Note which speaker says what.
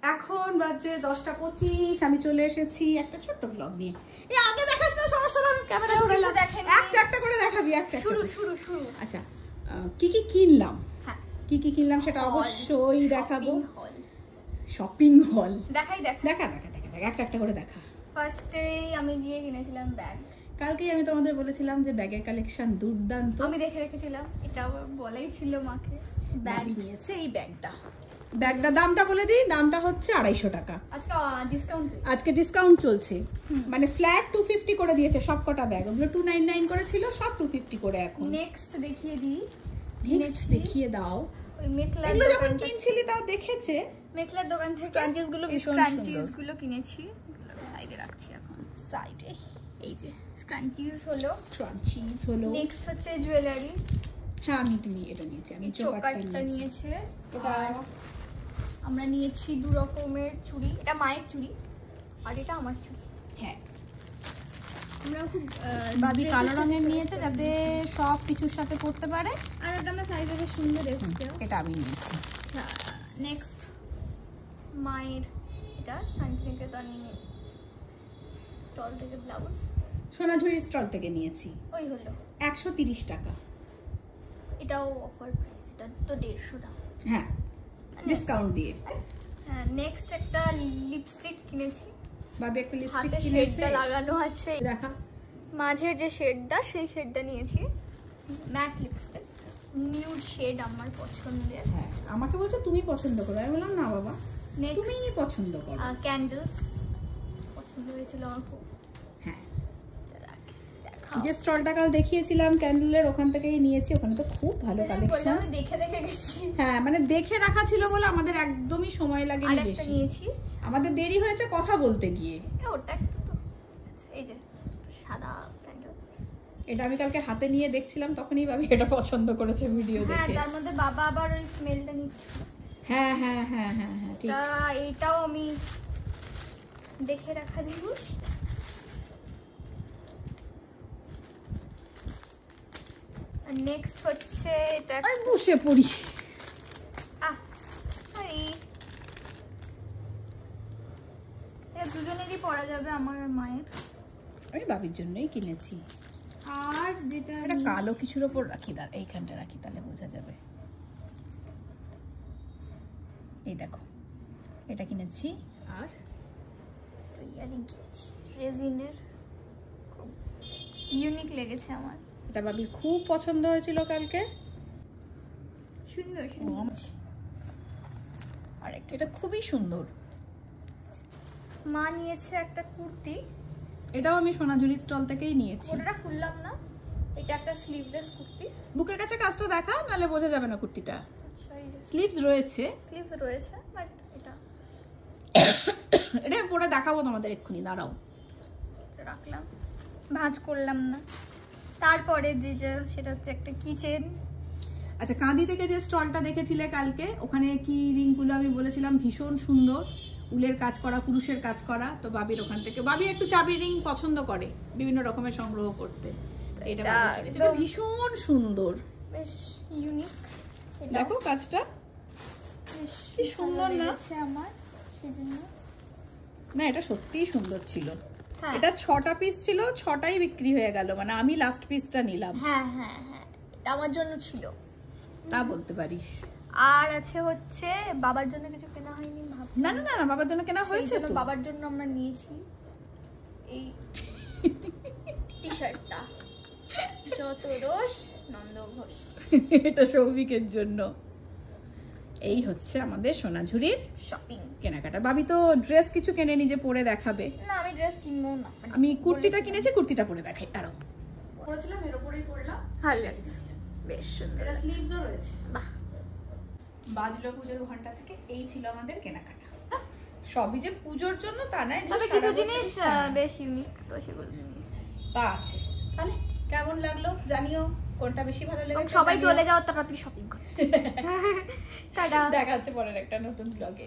Speaker 1: এখন বাজে 10:25, আমি চলে এসেছি একটা ছোট্ট ব্লগ নিয়ে। এই আগে দেখাস না, সরাসরি আমি ক্যামেরা ধরে দেখেন, একটা করে দেখাবি, একটা শুরু। আচ্ছা, কি কি কিনলাম, হ্যাঁ কি কি কিনলাম সেটা অবশ্যই দেখাবো। শপিং হল দেখা একটা করে দেখা।
Speaker 2: ফার্স্টেই আমি গিয়ে কিনেছিলাম ব্যাগ।
Speaker 1: কালকেই আমি তোমাদের বলেছিলাম যে ব্যাগের কালেকশন দুর্দান্ত,
Speaker 2: আমি দেখে রেখেছিলাম, এটা বলাই ছিল মাকে।
Speaker 1: ব্যাগ নিয়েছে এই ব্যাগটা দামটা বলে দিই, দামটা হচ্ছে 250 টাকা। আজকে ডিসকাউন্ট চলছে, মানে ফ্ল্যাট 250 করে দিয়েছে সব কটা ব্যাগ। ওগুলো 299 করে ছিল, সব 250 করে এখন।
Speaker 2: নেক্সট দেখিয়ে দিই,
Speaker 1: দেখিয়ে দাও।
Speaker 2: ওই মেটলার
Speaker 1: যখন কিনছিলি তাও দেখেছে,
Speaker 2: মেটলার দোকান থেকে
Speaker 1: স্ক্রাঞ্চিস গুলো ভীষণ সুন্দর।
Speaker 2: গুলো কিনেছি, সাইডে রাখছি এখন।
Speaker 1: সাইডে এই যে
Speaker 2: স্ক্রাঞ্চিস হলো। নেক্সট হচ্ছে জুয়েলারি।
Speaker 1: হ্যাঁ আমি এটা নিয়েছি, আমি চোকারটা
Speaker 2: নিয়েছি। আমরা নিয়েছি 2 রকমের চুড়ি, এটা মায়ের চুড়ি আর এটা আমার চুড়ি।
Speaker 1: হ্যাঁ
Speaker 2: আমরা খুব
Speaker 1: বাবি কালো রঙের নিয়েছে যাতে সব কিছুর সাথে পড়তে পারে,
Speaker 2: আর এটা আমার সাইজে বেশ সুন্দর এসেছে,
Speaker 1: এটা আমি নিয়েছি।
Speaker 2: আচ্ছা নেক্সট মায়ের এটা শান্তিনিকেতনের স্টল থেকে ব্লাউজ,
Speaker 1: সোনাঝুরির স্টল থেকে নিয়েছি।
Speaker 2: ওই হলো
Speaker 1: 130 টাকা।
Speaker 2: এটাও অফার প্রাইস, এটা তো 150 টাকা।
Speaker 1: হ্যাঁ ডিসকাউন্ট দিয়ে।
Speaker 2: হ্যাঁ নেক্সট একটা লিপস্টিক কিনেছি।
Speaker 1: বাবি একটা লিপস্টিক
Speaker 2: কিনেছে, শেডটা লাগানো আছে, দেখা মাঝের যে শেডটা সেই শেডটা নিয়েছি। ম্যাট লিপস্টিক, নিউড শেড আমার পছন্দের।
Speaker 1: হ্যাঁ আমাকে বলছো তুমি পছন্দ করো, আমি বললাম না বাবা তুমিই পছন্দ করো।
Speaker 2: ক্যান্ডেলস পছন্দ হয়েছিল আমার খুব।
Speaker 1: হ্যাঁ যে স্টলটা কাল দেখিয়েছিলাম ক্যান্ডেলের, ওখান থেকেই নিয়েছি। ওখানে তো খুব ভালো কালেকশন,
Speaker 2: দেখে গেছি।
Speaker 1: হ্যাঁ মানে দেখে রাখা ছিল বলে আমাদের একদমই সময় লাগেনি বেশি।
Speaker 2: নিয়েছি,
Speaker 1: আমাদের দেরি হয়েছে কথা বলতে গিয়ে।
Speaker 2: ওটা একটু তো এই যে সাদা ক্যান্ডেল,
Speaker 1: এটা আমি কালকে হাতে নিয়ে দেখছিলাম, তখনই ভাবি এটা পছন্দ করেছে ভিডিও দেখে।
Speaker 2: হ্যাঁ তার মধ্যে বাবা আবার ওই স্মেলটা নিচ্ছে।
Speaker 1: হ্যাঁ হ্যাঁ হ্যাঁ হ্যাঁ হ্যাঁ ঠিক।
Speaker 2: এটাও আমি দেখে রাখা জিনিস। নেক্সট হচ্ছে এটা,
Speaker 1: আমি বসে পড়ি।
Speaker 2: সরি, এটা দুজনেরই পরা যাবে, আমার আর মায়ের।
Speaker 1: আমি বাবির জন্যই কিনেছি।
Speaker 2: আর যেটা
Speaker 1: এটা কালো কিছুর ওপর রাখি, এইখানটা রাখি তাহলে বোঝা যাবে। এই দেখো এটা কিনেছি। আর
Speaker 2: ইয়ারিং কিনেছি রেজিনের, খুব ইউনিক লেগেছে আমার।
Speaker 1: এটা বাবির খুব পছন্দ হয়েছিল কালকে,
Speaker 2: সুন্দর।
Speaker 1: আর এটা খুবই সুন্দর।
Speaker 2: মা নিয়েছে একটা কুর্তি,
Speaker 1: এটাও আমি সোনাঝুরি স্টল থেকেই নিয়েছি।
Speaker 2: ওটা খুললাম না, এটা একটা স্লিভলেস কুর্তি।
Speaker 1: বুকের কাছে কাজটা দেখা, নালে বোঝা যাবে না কুর্তিটা।
Speaker 2: আচ্ছা এই যে
Speaker 1: স্লিভস রয়েছে,
Speaker 2: বাট
Speaker 1: এটা পরে দেখাবো তোমাদের এক্ষুনি, দাঁড়াও
Speaker 2: রাখলাম, ভাঁজ করলাম না। তারপরে সেটা হচ্ছে একটা কিচেন।
Speaker 1: আচ্ছা কাঁদি থেকে যে স্টলটা দেখেছিলে কালকে, ওখানে কি রিংগুলো আমি বলেছিলাম ভীষণ সুন্দর, উলের কাজ করা, কুরুশের কাজ করা। তো বাবির ওখান থেকে, বাবি একটু চাবি রিং পছন্দ করে বিভিন্ন রকমের সংগ্রহ করতে, এটা ভীষণ সুন্দর,
Speaker 2: বেশ ইউনিক।
Speaker 1: দেখো কাজটা কি সুন্দর না
Speaker 2: আমার, সেজন্য
Speaker 1: না এটা সত্যিই সুন্দর ছিল। এটা 6টা পিস ছিল, 6টাই বিক্রি হয়ে গেল, মানে আমি লাস্ট পিসটা নিলাম।
Speaker 2: হ্যাঁ হ্যাঁ হ্যাঁ এটা আমার জন্য ছিল,
Speaker 1: তা বলতে পারিস।
Speaker 2: আর আছে হচ্ছে বাবার জন্য কিছু কেনা হয়নি, ভাবছি।
Speaker 1: না না না বাবার জন্য কেনা হয়েছে তো।
Speaker 2: বাবার জন্য আমরা নিয়েছি এই টি-শার্টটা, যত দোষ নন্দ ঘোষ,
Speaker 1: এটা সৌভিকের জন্য। এই হচ্ছে আমাদের সোনাঝুরির
Speaker 2: শপিং
Speaker 1: কেনাকাটা। বাবি তো ড্রেস কিছু কেনে নিজে পরে দেখাবে।
Speaker 2: না আমি ড্রেস কিনবো না,
Speaker 1: আমি কুর্তিটা কিনেছি, কুর্তিটা পরে দেখাই। আরো পরেছিলাম, এর উপরেই পরলাম,
Speaker 2: ভালো লাগছে, বেশ সুন্দর।
Speaker 1: এটা স্লিভসও রয়েছে।
Speaker 2: বাহ,
Speaker 1: বাজলো পুজোর ঘন্টা থেকে। এই ছিল আমাদের কেনাকাটা। সবই যে পুজোর জন্য তা নয়,
Speaker 2: তবে কিছু জিনিস বেশ ইউনিক, তো সেগুলো
Speaker 1: তা আছে। তাহলে কেমন লাগলো জানিও, কোনটা বেশি ভালো লেগেছে।
Speaker 2: সবাই চলে যাও তাড়াতাড়ি শপিং করতে। টাটা,
Speaker 1: দেখা হচ্ছে পরের একটা নতুন ব্লগে।